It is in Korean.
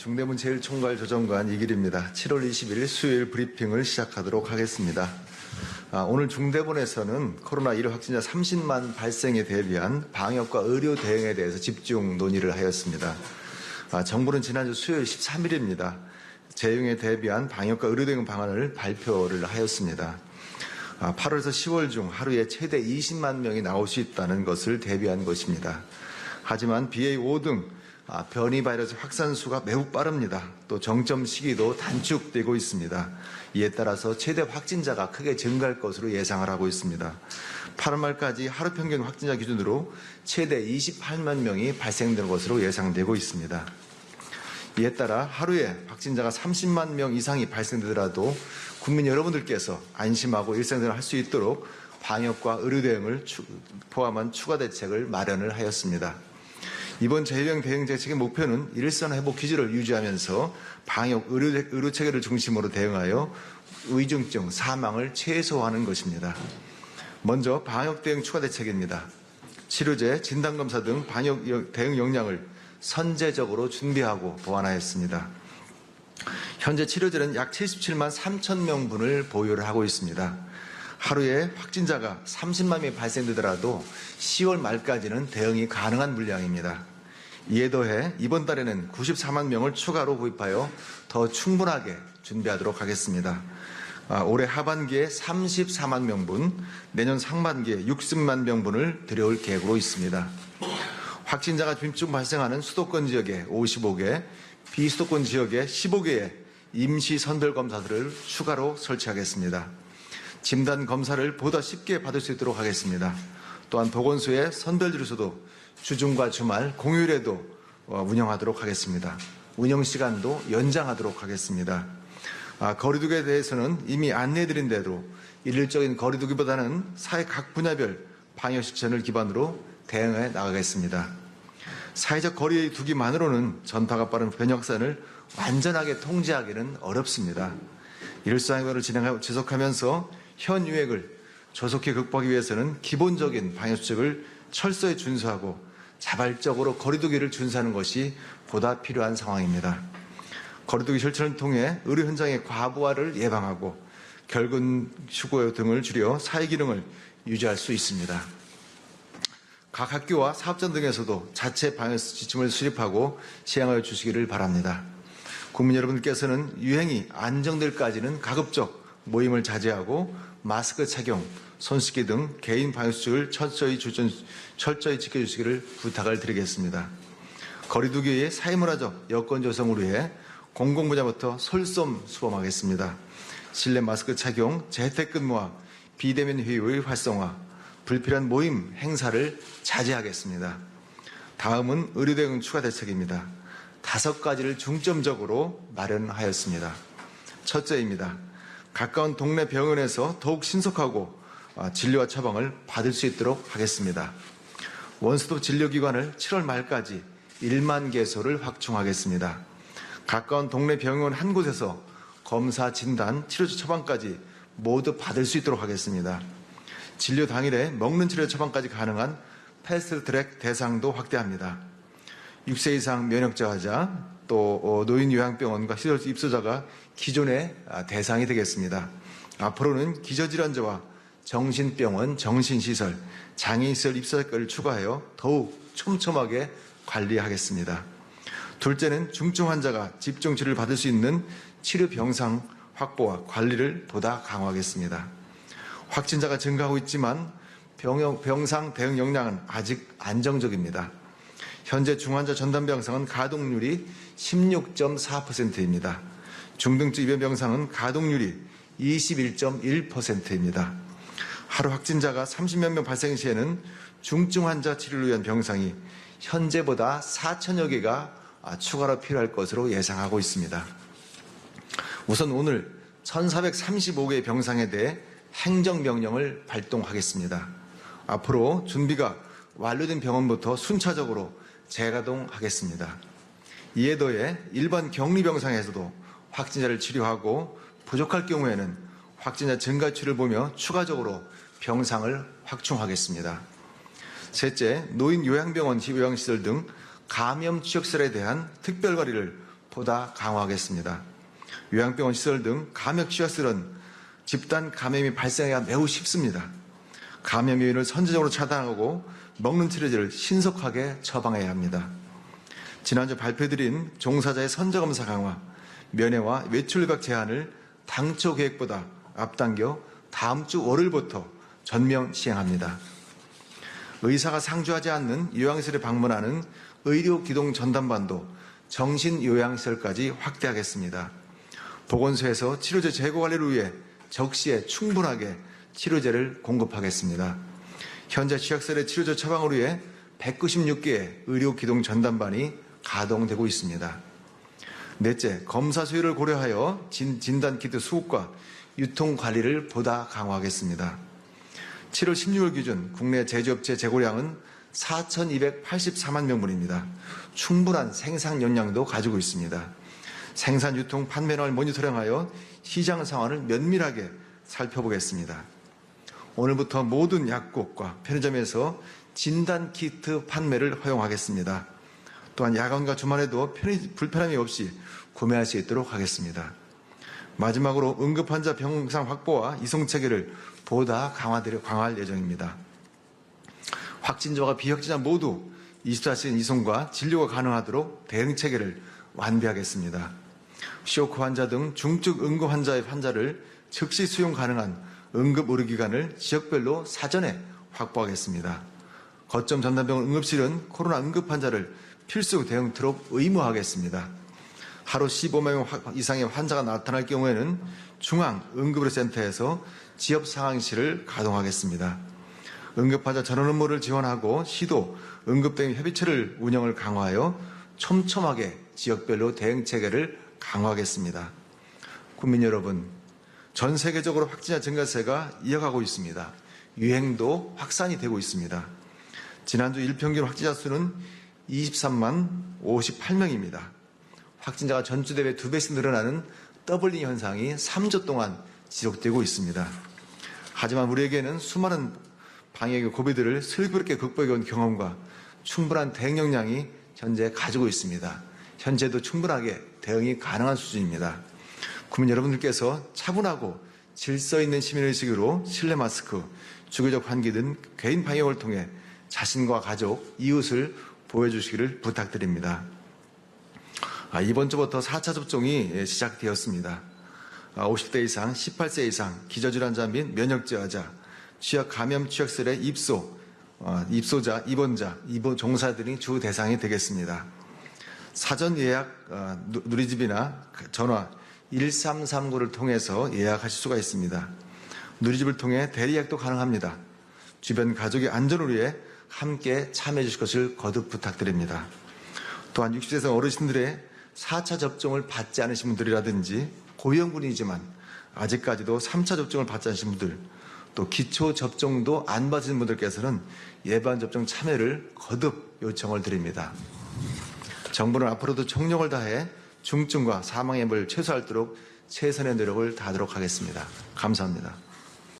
중대본 제1총괄조정관 이길입니다. 7월 20일 수요일 브리핑을 시작하도록 하겠습니다. 오늘 중대본에서는 코로나19 확진자 30만 발생에 대비한 방역과 의료 대응에 대해서 집중 논의를 하였습니다. 정부는 지난주 수요일 13일입니다. 재유행에 대비한 방역과 의료 대응 방안을 발표를 하였습니다. 8월에서 10월 중 하루에 최대 20만 명이 나올 수 있다는 것을 대비한 것입니다. 하지만 BA.5 등 변이 바이러스 확산수가 매우 빠릅니다. 또 정점 시기도 단축되고 있습니다. 이에 따라서 최대 확진자가 크게 증가할 것으로 예상을 하고 있습니다. 8월 말까지 하루 평균 확진자 기준으로 최대 28만 명이 발생될 것으로 예상되고 있습니다. 이에 따라 하루에 확진자가 30만 명 이상이 발생되더라도 국민 여러분들께서 안심하고 일상생활을 할 수 있도록 방역과 의료 대응을 포함한 추가 대책을 마련을 하였습니다. 이번 재유행 대응 정책의 목표는 일선 회복 기조를 유지하면서 방역 의료 체계를 중심으로 대응하여 위중증 사망을 최소화하는 것입니다. 먼저 방역 대응 추가 대책입니다. 치료제, 진단검사 등 방역 대응 역량을 선제적으로 준비하고 보완하였습니다. 현재 치료제는 약 77만 3천 명분을 보유를 하고 있습니다. 하루에 확진자가 30만 명이 발생되더라도 10월 말까지는 대응이 가능한 물량입니다. 이에 더해 이번 달에는 94만 명을 추가로 구입하여 더 충분하게 준비하도록 하겠습니다. 올해 하반기에 34만 명분, 내년 상반기에 60만 명분을 들여올 계획으로 있습니다. 확진자가 집중 발생하는 수도권 지역에 55개, 비수도권 지역에 15개의 임시 선별검사들을 추가로 설치하겠습니다. 진단 검사를 보다 쉽게 받을 수 있도록 하겠습니다. 또한 보건소의 선별지로서도 주중과 주말, 공휴일에도 운영하도록 하겠습니다. 운영 시간도 연장하도록 하겠습니다. 거리두기에 대해서는 이미 안내해드린 대로 일률적인 거리두기보다는 사회 각 분야별 방역 실천을 기반으로 대응해 나가겠습니다. 사회적 거리 두기만으로는 전파가 빠른 변이 확산을 완전하게 통제하기는 어렵습니다. 일상생활을 지속하면서 현 유행을 조속히 극복하기 위해서는 기본적인 방역 수칙을 철저히 준수하고 자발적으로 거리두기를 준수하는 것이 보다 필요한 상황입니다. 거리두기 실천을 통해 의료 현장의 과부하를 예방하고 결근 휴고 등을 줄여 사회 기능을 유지할 수 있습니다. 각 학교와 사업장 등에서도 자체 방역 지침을 수립하고 시행하여 주시기를 바랍니다. 국민 여러분께서는 유행이 안정될까지는 가급적 모임을 자제하고 마스크 착용, 손 씻기 등 개인 방역수칙을 철저히 지켜주시기를 부탁을 드리겠습니다. 거리두기의 사회문화적 여건 조성을 위해 공공분야부터 솔선수범하겠습니다. 실내 마스크 착용, 재택근무와 비대면 회의의 활성화, 불필요한 모임, 행사를 자제하겠습니다. 다음은 의료대응 추가 대책입니다. 5가지를 중점적으로 마련하였습니다. 첫째입니다. 가까운 동네 병원에서 더욱 신속하고 진료와 처방을 받을 수 있도록 하겠습니다. 원스톱 진료기관을 7월 말까지 1만 개소를 확충하겠습니다. 가까운 동네 병원 한 곳에서 검사, 진단, 치료제 처방까지 모두 받을 수 있도록 하겠습니다. 진료 당일에 먹는 치료 처방까지 가능한 패스트트랙 대상도 확대합니다. 6세 이상 면역자 환자, 또 노인 요양병원과 시설 입소자가 기존의 대상이 되겠습니다. 앞으로는 기저질환자와 정신병원, 정신시설, 장애인시설 입소자를 추가하여 더욱 촘촘하게 관리하겠습니다. 둘째는 중증 환자가 집중치료를 받을 수 있는 치료 병상 확보와 관리를 보다 강화하겠습니다. 확진자가 증가하고 있지만 병상 대응 역량은 아직 안정적입니다. 현재 중환자 전담 병상은 가동률이 16.4%입니다. 중등증 입원 병상은 가동률이 21.1%입니다. 하루 확진자가 30몇 명 발생 시에는 중증 환자 치료를 위한 병상이 현재보다 4천여 개가 추가로 필요할 것으로 예상하고 있습니다. 우선 오늘 1,435개의 병상에 대해 행정명령을 발동하겠습니다. 앞으로 준비가 완료된 병원부터 순차적으로 재가동하겠습니다. 이에 더해 일반 격리병상에서도 확진자를 치료하고 부족할 경우에는 확진자 증가 추이를 보며 추가적으로 병상을 확충하겠습니다. 셋째, 노인 요양병원 요양시설 등 감염 지역시설에 대한 특별관리를 보다 강화하겠습니다. 요양병원 시설 등 감염 취약들은 집단 감염이 발생해야 매우 쉽습니다. 감염 요인을 선제적으로 차단하고 먹는 치료제를 신속하게 처방해야 합니다. 지난주 발표드린 종사자의 선저검사 강화, 면회와 외출각 제한을 당초 계획보다 앞당겨 다음 주 월요일부터 전면 시행합니다. 의사가 상주하지 않는 요양시설에 방문하는 의료기동 전담반도 정신요양시설까지 확대하겠습니다. 보건소에서 치료제 재고 관리를 위해 적시에 충분하게 치료제를 공급하겠습니다. 현재 취약시설의 치료제 처방을 위해 196개의 의료기동 전담반이 가동되고 있습니다. 넷째, 검사 수요를 고려하여 진단키트 수급과 유통 관리를 보다 강화하겠습니다. 7월 16일 기준 국내 제조업체 재고량은 4,284만 명분입니다. 충분한 생산 역량도 가지고 있습니다. 생산, 유통, 판매량을 모니터링하여 시장 상황을 면밀하게 살펴보겠습니다. 오늘부터 모든 약국과 편의점에서 진단키트 판매를 허용하겠습니다. 또한 야간과 주말에도 불편함이 없이 구매할 수 있도록 하겠습니다. 마지막으로 응급환자 병상 확보와 이송 체계를 보다 강화할 예정입니다. 확진자와 비확진자 모두 24시간 이송과 진료가 가능하도록 대응 체계를 완비하겠습니다. 쇼크 환자 등 중증 응급 환자의 환자를 즉시 수용 가능한 응급 의료기관을 지역별로 사전에 확보하겠습니다. 거점 전담병원 응급실은 코로나 응급 환자를 필수 대응토록 의무화하겠습니다. 하루 15명 이상의 환자가 나타날 경우에는 중앙응급의료센터에서 지역 상황실을 가동하겠습니다. 응급환자 전원 업무를 지원하고 시도 응급대응 협의체를 운영을 강화하여 촘촘하게 지역별로 대응체계를 강화하겠습니다. 국민 여러분, 전 세계적으로 확진자 증가세가 이어가고 있습니다. 유행도 확산이 되고 있습니다. 지난주 일평균 확진자 수는 23만 58명입니다. 확진자가 전주 대비 2배씩 늘어나는 더블링 현상이 3주 동안 지속되고 있습니다. 하지만 우리에게는 수많은 방역의 고비들을 슬그럽게 극복해온 경험과 충분한 대응 역량이 현재 가지고 있습니다. 현재도 충분하게 대응이 가능한 수준입니다. 국민 여러분들께서 차분하고 질서 있는 시민의식으로 실내 마스크, 주기적 환기 등 개인 방역을 통해 자신과 가족, 이웃을 보여주시기를 부탁드립니다. 이번 주부터 4차 접종이 시작되었습니다. 50대 이상, 18세 이상, 기저질환자 및 면역저하자, 취약 감염 취약시설의 입소자, 입원자, 종사들이 주 대상이 되겠습니다. 사전 예약 누리집이나 전화 1339를 통해서 예약하실 수가 있습니다. 누리집을 통해 대리 예약도 가능합니다. 주변 가족의 안전을 위해 함께 참여해 주실 것을 거듭 부탁드립니다. 또한 60세 이상 어르신들의 4차 접종을 받지 않으신 분들이라든지 고위험군이지만 아직까지도 3차 접종을 받지 않으신 분들, 또 기초 접종도 안 받으신 분들께서는 예방접종 참여를 거듭 요청을 드립니다. 정부는 앞으로도 총력을 다해 중증과 사망 예방을 최소화하도록 최선의 노력을 다하도록 하겠습니다. 감사합니다.